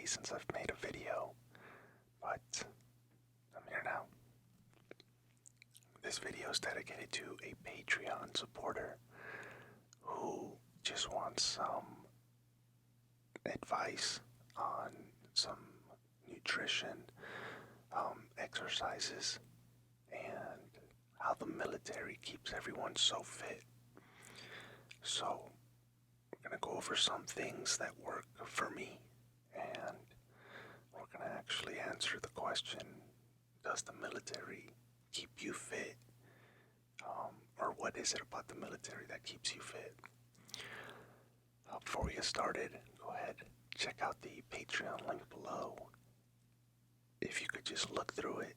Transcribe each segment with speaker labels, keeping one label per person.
Speaker 1: since I've made a video, but I'm here now. This video is dedicated to a Patreon supporter who just wants some advice on some nutrition, exercises, and how the military keeps everyone so fit. So, we're going to go over some things that work for me, and we're going to actually answer the question, does the military keep you fit? Or what is it about the military that keeps you fit? Before we get started, go ahead, check out the Patreon link below. If you could just look through it,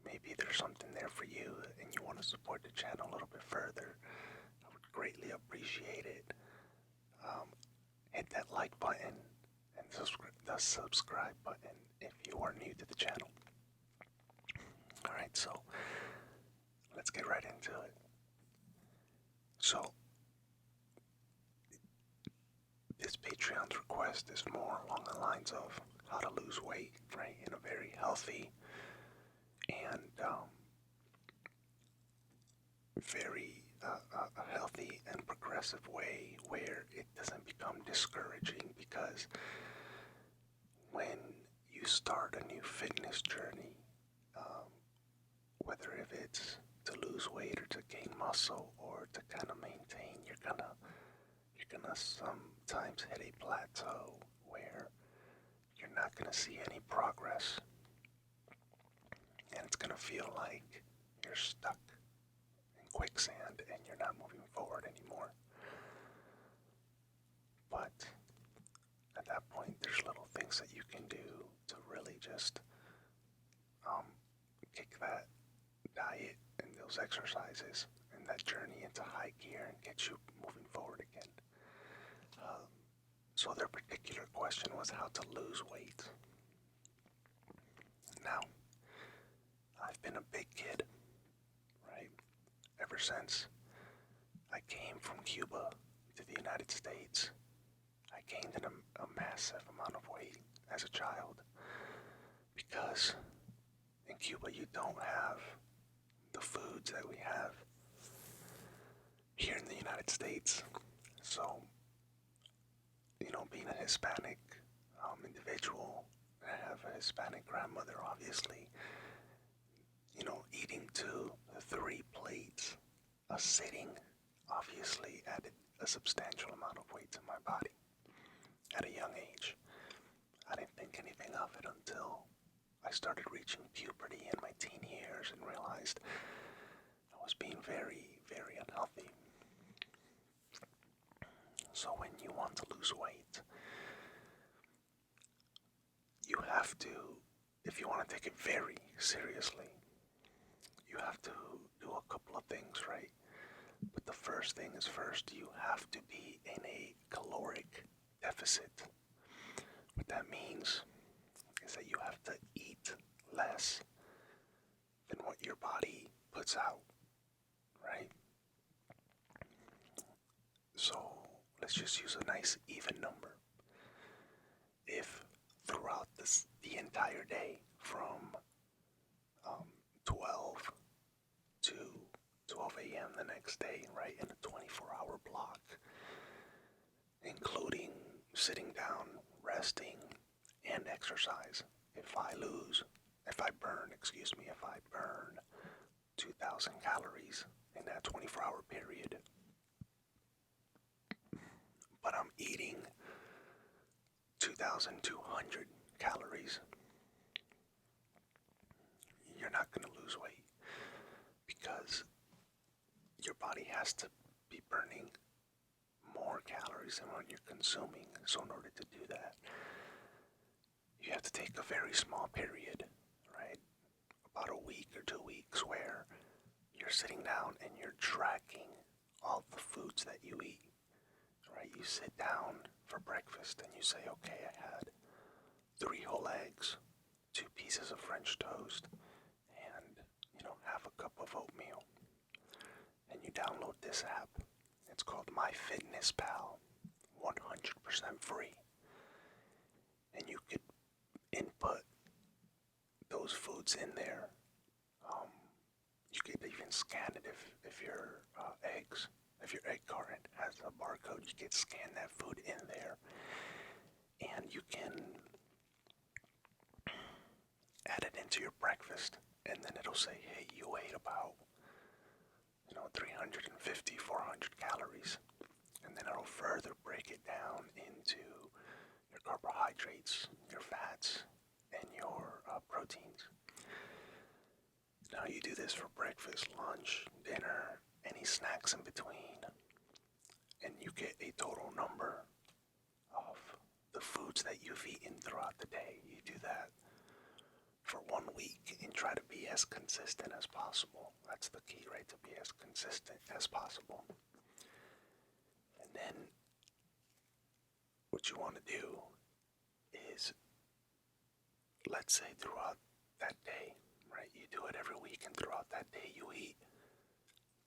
Speaker 1: maybe there's something there for you and you want to support the channel a little bit further, I would greatly appreciate it. Hit that like button and the subscribe button if you are new to the channel. Alright, so let's get right into it. So, this Patreon's request is more along the lines of how to lose weight, right, in a very healthy and very healthy and progressive way where it doesn't become discouraging, because when you start a new fitness journey, whether if it's to lose weight or to gain muscle or to kind of maintain, you're gonna sometimes hit a plateau where you're not gonna see any progress, and it's gonna feel like you're stuck in quicksand and you're not moving forward anymore. But at that point, there's little things that you can do to really just kick that diet and those exercises and that journey into high gear and get you moving forward again. So their particular question was how to lose weight. Now, I've been a big kid, right? Ever since I came from Cuba to the United States, I gained a massive amount of weight as a child, because in Cuba you don't have the foods that we have here in the United States. So, being a Hispanic individual, I have a Hispanic grandmother, obviously, eating 2-3 plates a sitting obviously added a substantial amount of weight to my body at a young age. I didn't think anything of it until I started reaching puberty in my teen years and realized I was being very, very unhealthy. So when you want to lose weight, you have to, if you want to take it very seriously, you have to do a couple of things, right? But the first thing is first, you have to be in a caloric deficit. What that means is that you have to eat less than what your body puts out, right? So let's just use a nice even number. If throughout the entire day from 12 to 12 a.m. the next day, right, in a 24-hour block, including sitting down, resting, and exercise, if I burn 2,000 calories in that 24-hour period, but I'm eating 2,200 calories, you're not going to lose weight, because your body has to be burning more calories than what you're consuming. So in order to do that, you have to take a very small period, right? About a week or 2 weeks, where you're sitting down and you're tracking all the foods that you eat, right? You sit down for breakfast and you say, okay, I had 3 whole eggs, 2 pieces of French toast, and, half a cup of oatmeal. And you download this app. It's called MyFitnessPal, 100% free. And you could put those foods in there. Um, you could even scan it if your eggs, if your egg carton has a barcode, you could scan that food in there, and you can add it into your breakfast, and then it'll say, hey, you ate about 350, 400 calories, and then it'll further break it down into your carbohydrates, your fats, and your proteins. Now you do this for breakfast, lunch, dinner, any snacks in between, and you get a total number of the foods that you've eaten throughout the day. You do that for 1 week and try to be as consistent as possible. That's the key, right? To be as consistent as possible. And then what you want to do is, let's say throughout that day, right? You do it every week, and throughout that day you eat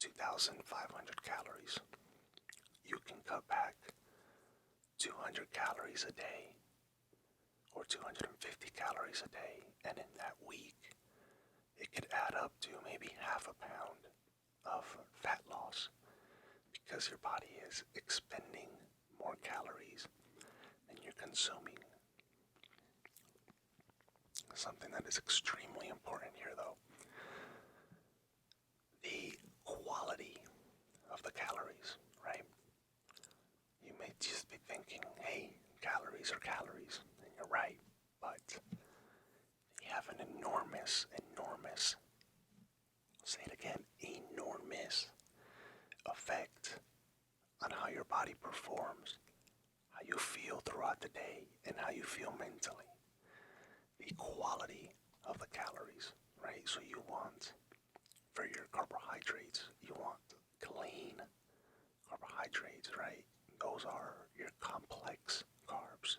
Speaker 1: 2,500 calories. You can cut back 200 calories a day or 250 calories a day, and in that week it could add up to maybe half a pound of fat loss because your body is expending more calories than you're consuming. Something that is extremely important here, though, the quality of the calories, right? You may just be thinking, hey, calories are calories, and you're right, but they have an enormous, I'll say it again, enormous effect on how your body performs, how you feel throughout the day, and how you feel mentally. The quality of the calories, right? So you want, for your carbohydrates, you want clean carbohydrates, right? Those are your complex carbs.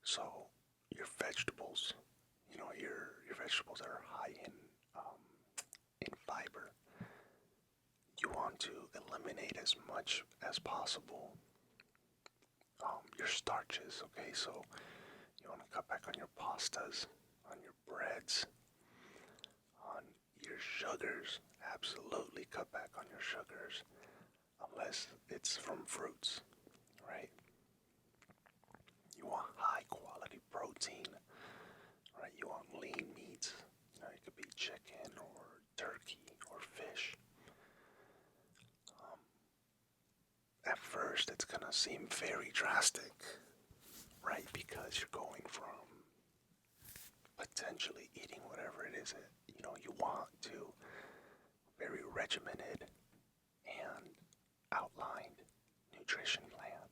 Speaker 1: So your vegetables, your vegetables that are high in fiber, you want to eliminate as much as possible your starches, okay? So you want to cut back on your pastas, on your breads, on your sugars. Absolutely cut back on your sugars, unless it's from fruits, right? You want high quality protein, right? You want lean meats. It could be chicken or turkey or fish. At first, it's gonna seem very drastic, right? Because you're going from potentially eating whatever it is that you want to very regimented and outlined nutrition plan,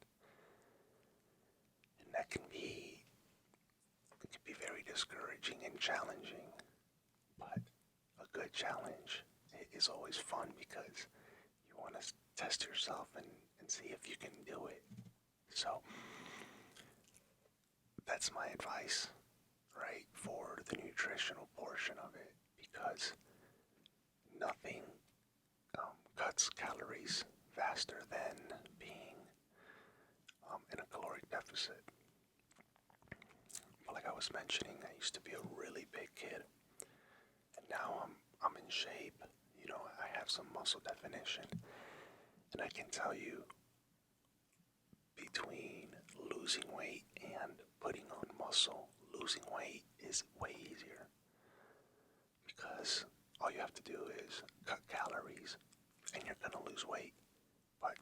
Speaker 1: and that can be very discouraging and challenging. But a good challenge is always fun because you want to test yourself and see if you can do it. So that's my advice, right, for the nutritional portion of it, because nothing cuts calories faster than being in a caloric deficit. But like I was mentioning, I used to be a really big kid, and now I'm in shape. I have some muscle definition, and I can tell you, between losing weight and putting on muscle, losing weight is way easier because all you have to do is cut calories and you're gonna lose weight. But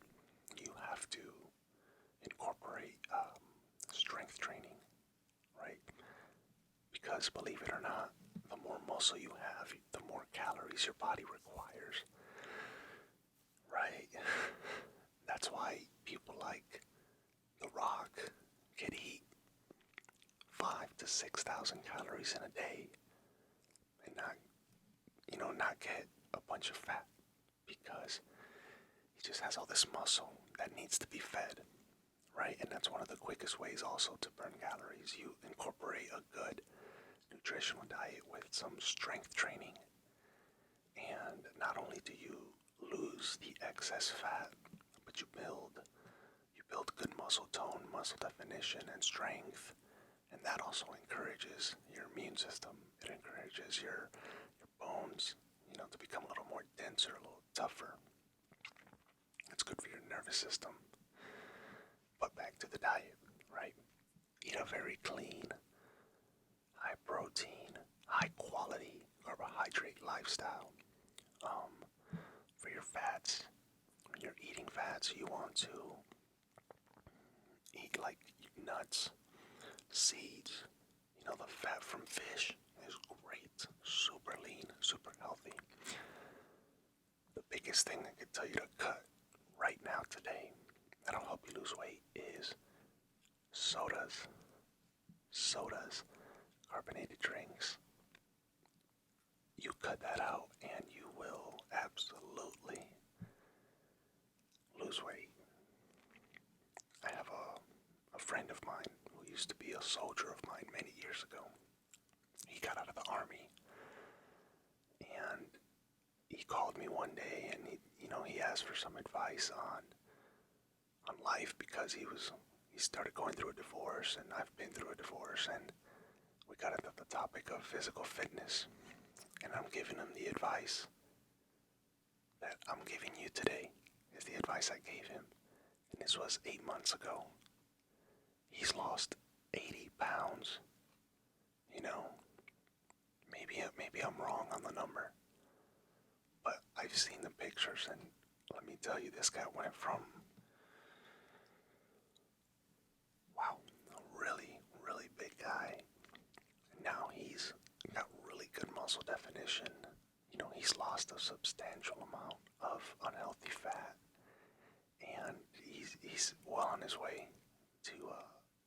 Speaker 1: you have to incorporate strength training, right? Because believe it or not, the more muscle you have, the more calories your body requires, right? That's why people like The Rock could eat 5,000 to 6,000 calories in a day and not get a bunch of fat, because he just has all this muscle that needs to be fed, right? And that's one of the quickest ways also to burn calories. You incorporate a good nutritional diet with some strength training, and not only do you lose the excess fat, but you build good muscle tone, muscle definition, and strength, And that also encourages your immune system. It encourages your bones, to become a little more denser, a little tougher. It's good for your nervous system. But back to the diet, right? Eat a very clean, high protein, high quality carbohydrate lifestyle. For your fats, when you're eating fats, you want to eat like nuts, seeds. The fat from fish is great, super lean, super healthy. The biggest thing I could tell you to cut right now today that'll help you lose weight is sodas. Sodas, carbonated drinks. You cut that out and you will absolutely lose weight. I have a friend of mine who used to be a soldier of mine many years ago. He got out of the army and he called me one day and he asked for some advice on life because he started going through a divorce, and I've been through a divorce, and we got into the topic of physical fitness, and I'm giving him the advice that I'm giving you today is the advice I gave him, and this was 8 months ago. He's lost 80 pounds. Maybe I'm wrong on the number, but I've seen the pictures, and let me tell you, this guy went from, wow, a really, really big guy. Now he's got really good muscle definition. He's lost a substantial amount of unhealthy fat, and he's well on his way to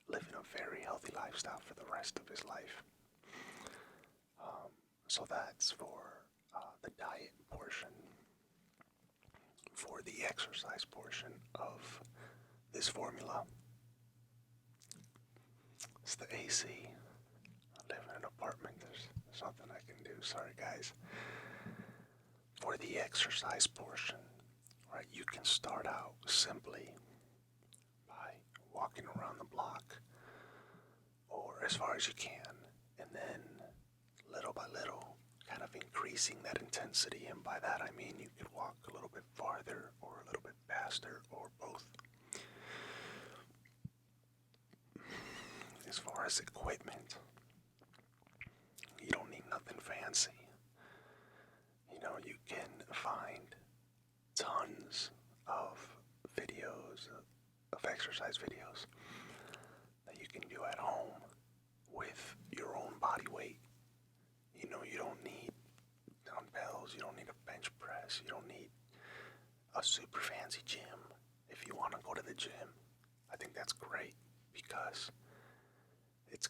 Speaker 1: living a very healthy lifestyle for the rest of his life. So that's for the diet portion. For the exercise portion of this formula, it's the AC. I live in an apartment. There's nothing I can do. Sorry, guys. For the exercise portion, right, you can start out simply by walking around the block or as far as you can, and then little by little kind of increasing that intensity. And by that I mean you could walk a little bit farther or a little bit faster or both. As far as equipment, you don't need nothing fancy. You can find tons of videos, of exercise videos that you can do at home with your own body weight. You don't need dumbbells, you don't need a bench press, you don't need a super fancy gym. If you want to go to the gym, I think that's great because it's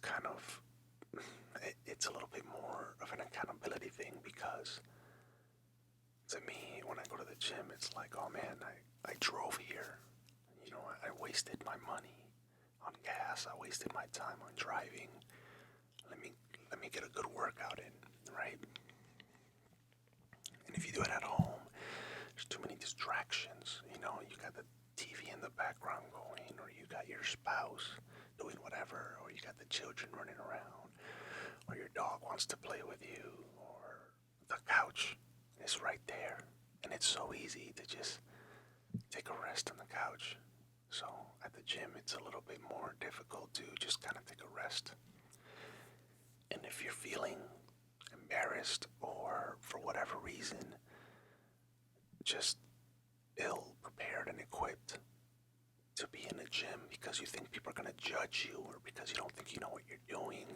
Speaker 1: it's a little bit more of an accountability thing, because to me, when I go to the gym, it's like, oh man, I drove here. I wasted my money on gas. I wasted my time on driving. Let me get a good workout in, right? And if you do it at home, there's too many distractions. You got the TV in the background going, or you got your spouse doing whatever, or you got the children running around, or your dog wants to play with you, or the couch is right there, and it's so easy to just take a rest on the couch. So at the gym, it's a little bit more difficult to just kind of take a rest. And if you're feeling embarrassed or for whatever reason just ill prepared and equipped to be in a gym because you think people are going to judge you, or because you don't think you know what you're doing,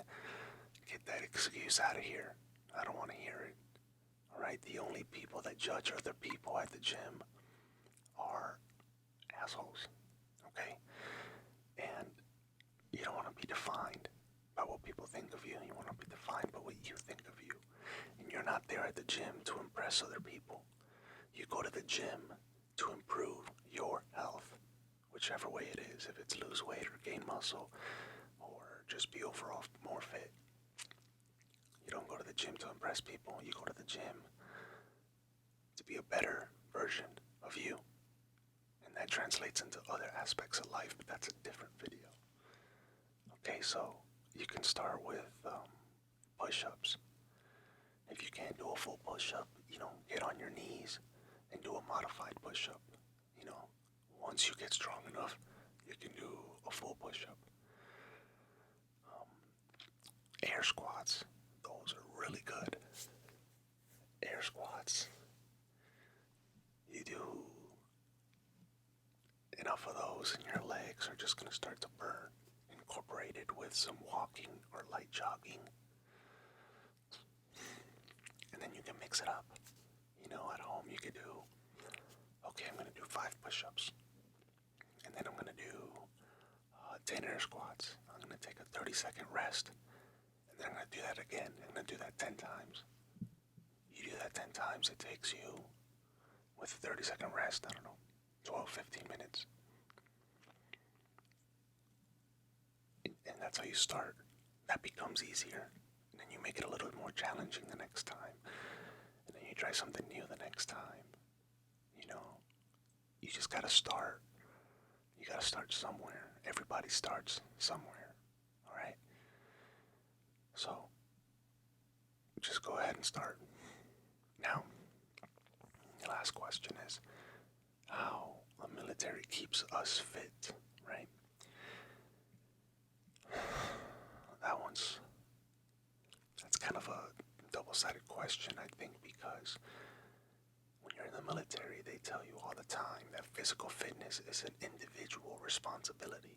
Speaker 1: get that excuse out of here. I don't want to hear it. Alright, the only people that judge other people at the gym are assholes. Okay? And you don't want to be defined by what people think of you. You want to be defined by what you think of you. And you're not there at the gym to impress other people. You go to the gym to improve your health, whichever way it is. If it's lose weight or gain muscle or just be overall more fit. You don't go to the gym to impress people. You go to the gym to be a better version of you. And that translates into other aspects of life, but that's a different video. Okay, so you can start with push-ups. If you can't do a full push-up, get on your knees and do a modified push-up. Once you get strong enough, you can do a full push-up. Air squats, those are really good. Air squats, you do enough of those and your legs are just going to start to burn. Incorporated with some walking or light jogging. And then you can mix it up. At home you could do, okay, I'm going to do 5 push-ups. And then I'm going to do 10 air squats. I'm going to take a 30-second rest. And then I'm going to do that again. I'm going to do that 10 times. You do that 10 times, it takes you, with a 30-second rest, 12, 15 minutes. And that's how you start. That becomes easier. And then you make it a little bit more challenging the next time. And then you try something new the next time. You just gotta start. You gotta start somewhere. Everybody starts somewhere. Alright? So, just go ahead and start. Now, the last question is how the military keeps us fit, right? That's kind of a double-sided question, I think, because when you're in the military, they tell you all the time that physical fitness is an individual responsibility,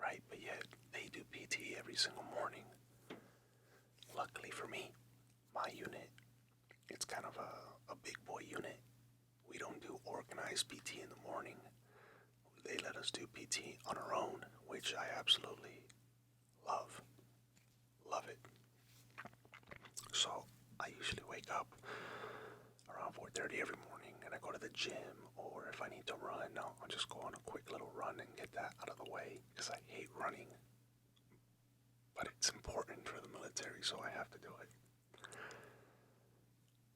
Speaker 1: right? But yet, they do PT every single morning. Luckily for me, my unit, it's kind of a big boy unit. We don't do organized PT in the morning. They let us do PT on our own, which I absolutely love. Love it. So, I usually wake up around 4:30 every morning and I go to the gym, or if I need to run, I'll just go on a quick little run and get that out of the way, because I hate running. But it's important for the military, so I have to do it.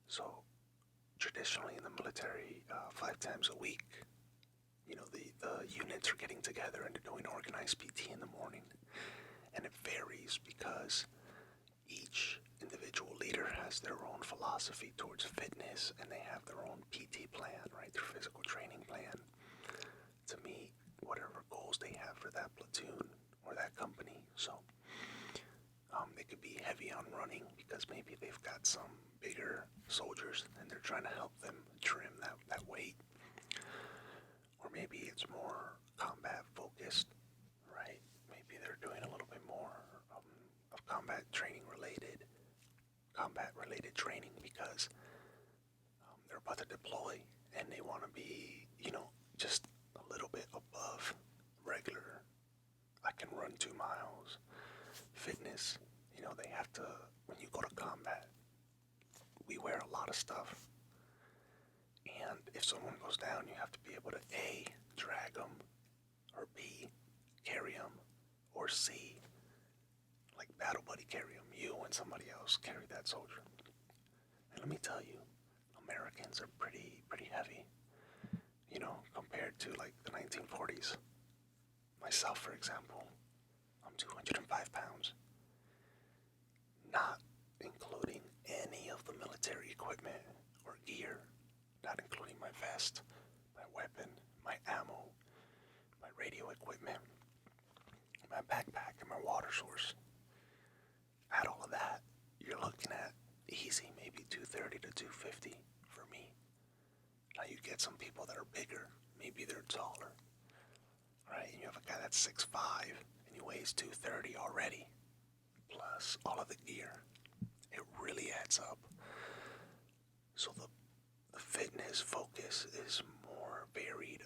Speaker 1: So, traditionally in the military, 5 times a week, the units are getting together and they're doing organized PT in the morning. And it varies because each individual leader has their own philosophy towards fitness, and they have their own PT plan, right? Their physical training plan to meet whatever goals they have for that platoon or that company. So they could be heavy on running because maybe they've got some bigger soldiers and they're trying to help them trim that weight. Or maybe it's more combat focused, right? Maybe they're doing a little bit more of combat related training because they're about to deploy and they want to be, just a little bit above regular. I can run 2 miles. Fitness, they have to, when you go to combat, we wear a lot of stuff. And if someone goes down, you have to be able to A, drag them, or B, carry them, or C, like battle buddy carry them, you and somebody else carry that soldier. And let me tell you, Americans are pretty heavy, compared to like the 1940s. Myself, for example, I'm 205 pounds, not including any of the military equipment or gear, not including my vest, my weapon, my ammo, my radio equipment, my backpack, and my water source. Add all of that, you're looking at easy, maybe 230 to 250 for me. Now you get some people that are bigger, maybe they're taller, right? And you have a guy that's 6'5", and he weighs 230 already, plus all of the gear. It really adds up. So the fitness focus is more varied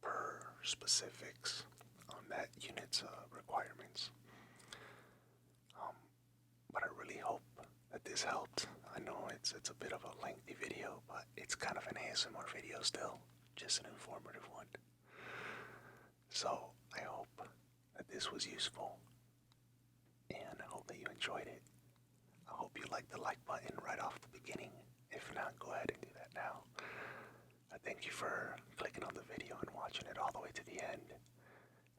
Speaker 1: per specifics on that unit's requirements. But I really hope that this helped. I know it's a bit of a lengthy video, but it's kind of an ASMR video still, just an informative one. So I hope that this was useful, and I hope that you enjoyed it. I hope you liked the like button right off the beginning. If not, go ahead and do that now. I thank you for clicking on the video and watching it all the way to the end.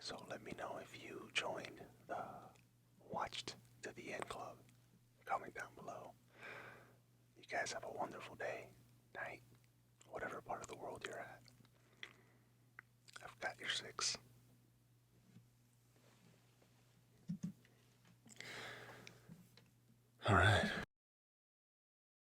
Speaker 1: So let me know if you joined the watched to the end club. Comment down below. You guys have a wonderful day, night, whatever part of the world you're at. I've got your 6.